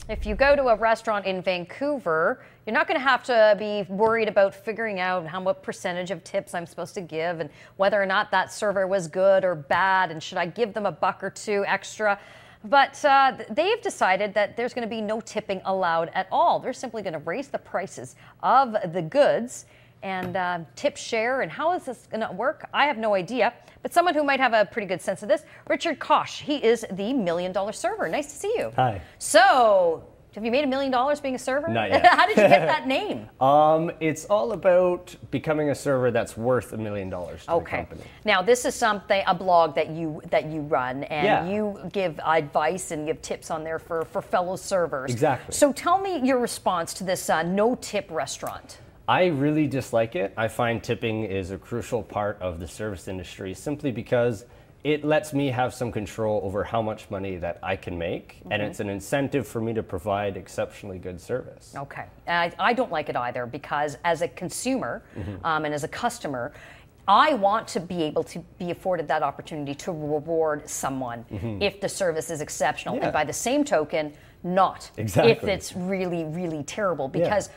If you go to a restaurant in Vancouver, you're not going to have to be worried about figuring out what percentage of tips I'm supposed to give and whether or not that server was good or bad and should I give them a buck or two extra. But they've decided that there's going to be no tipping allowed at all. They're simply going to raise the prices of the goods and tip share. And how is this going to work? I have no idea. But someone who might have a pretty good sense of this, Richard Koch. He is the $1 Million Server. Nice to see you. Hi. So, have you made $1 million being a server? Not yet. How did you get that name? It's all about becoming a server that's worth $1 million to the company. Now, this is a blog that you run, and you give advice and give tips on there for fellow servers. Exactly. So tell me your response to this no-tip restaurant. I really dislike it. I find tipping is a crucial part of the service industry simply because it lets me have some control over how much money that I can make, and it's an incentive for me to provide exceptionally good service. Okay. I don't like it either because as a consumer and as a customer, I want to be able to be afforded that opportunity to reward someone if the service is exceptional, and by the same token, not if it's really, really terrible. Because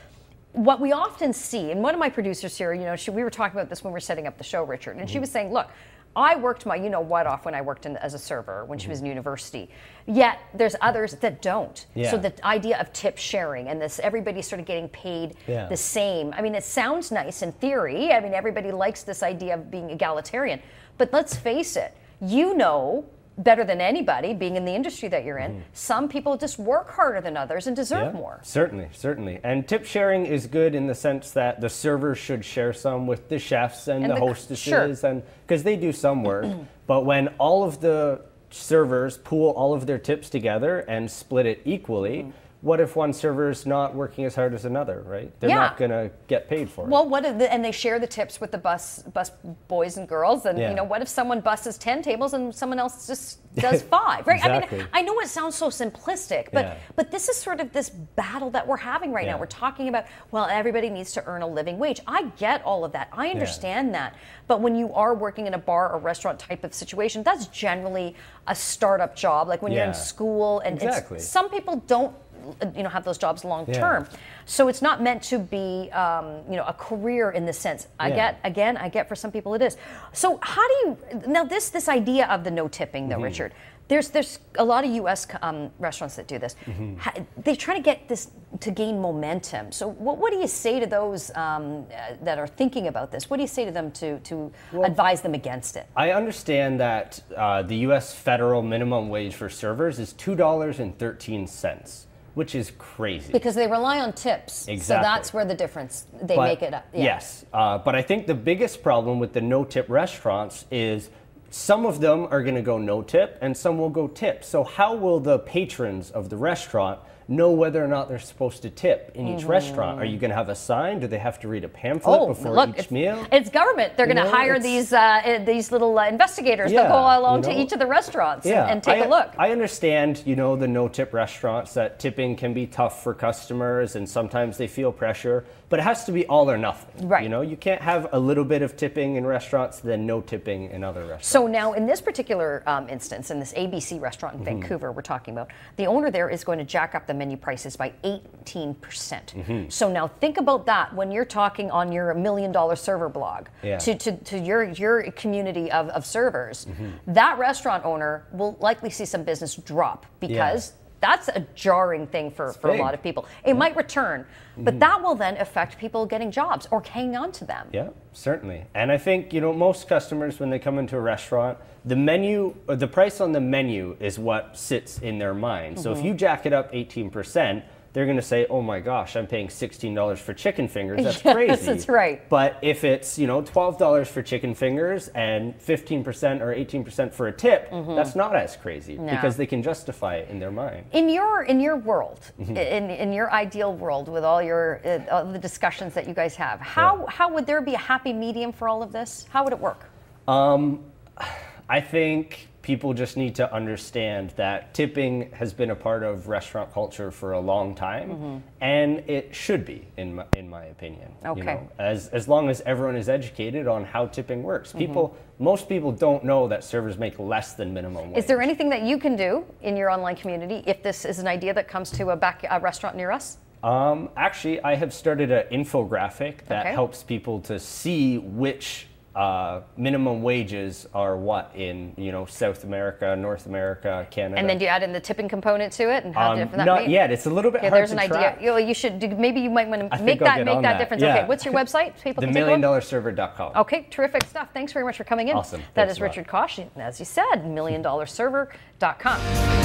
what we often see, and one of my producers here, we were talking about this when we were setting up the show, Richard, and she was saying, look, I worked my you-know-what off when I worked as a server when she was in university. Yet there's others that don't. So the idea of tip sharing and this everybody sort of getting paid the same. I mean, it sounds nice in theory. I mean, everybody likes this idea of being egalitarian. But let's face it, better than anybody, being in the industry that you're in, some people just work harder than others and deserve more. Certainly. And tip sharing is good in the sense that the servers should share some with the chefs and the hostesses, and because they do some work. But when all of the servers pool all of their tips together and split it equally, what if one server is not working as hard as another, right? They're not going to get paid for it. Well, and they share the tips with the bus boys and girls, and what if someone busses 10 tables and someone else just does 5, right? Exactly. I mean, I know it sounds so simplistic, but this is sort of this battle that we're having right now. We're talking about, well, everybody needs to earn a living wage. I get all of that. I understand that. But when you are working in a bar or restaurant type of situation, that's generally a startup job, like when you're in school, and some people don't have those jobs long term. So it's not meant to be a career in the sense. I get for some people it is. So how do you now this idea of the no tipping though, Richard? There's a lot of U.S. Restaurants that do this. They try to get this to gain momentum. So what do you say to those that are thinking about this? What do you say to them to advise them against it? I understand that the U.S. federal minimum wage for servers is $2.13. Which is crazy. Because they rely on tips. Exactly. So that's where the difference, they make it up. Yes. But I think the biggest problem with the no-tip restaurants is some of them are going to go no-tip and some will go tip. So how will the patrons of the restaurant know whether or not they're supposed to tip in each restaurant? Are you going to have a sign? Do they have to read a pamphlet before each meal? It's government. They're going to hire these little investigators that go along to each of the restaurants and take a look. I understand, the no-tip restaurants, that tipping can be tough for customers and sometimes they feel pressure, but it has to be all or nothing. Right. You can't have a little bit of tipping in restaurants, then no tipping in other restaurants. So now in this particular instance, in this ABC restaurant in Vancouver we're talking about, the owner there is going to jack up the menu prices by 18%. So now think about that when you're talking on your $1 Million Server blog to your community of servers. That restaurant owner will likely see some business drop because that's a jarring thing for a lot of people. It might return, but that will then affect people getting jobs or hanging on to them. Yeah, certainly. And I think, most customers, when they come into a restaurant, the menu, or the price on the menu is what sits in their mind. So if you jack it up 18%, they're going to say, oh my gosh, I'm paying $16 for chicken fingers. That's crazy. Yes, that's right. But if it's, $12 for chicken fingers and 15% or 18% for a tip, that's not as crazy because they can justify it in their mind. In your world, in your ideal world, with all the discussions that you guys have, how would there be a happy medium for all of this? How would it work? I think people just need to understand that tipping has been a part of restaurant culture for a long time, and it should be, in my opinion. Okay. You know, as long as everyone is educated on how tipping works. Most people don't know that servers make less than minimum wage. Is there anything that you can do in your online community if this is an idea that comes to a restaurant near us? Actually, I have started an infographic that Okay. helps people to see which minimum wages are what in, you know, South America, North America, Canada. And then do you add in the tipping component to it, and how different that Not may? yet. It's a little bit Yeah, hard there's to an track. idea. You should maybe you might want to I make think I'll get that on that. difference. Yeah. Okay, what's your website? People can take a look? TheMillionDollarServer.com. Okay, terrific stuff. Thanks very much for coming in. Awesome. That Thanks is a lot. Richard Koch, as you said, $1,000,000server.com.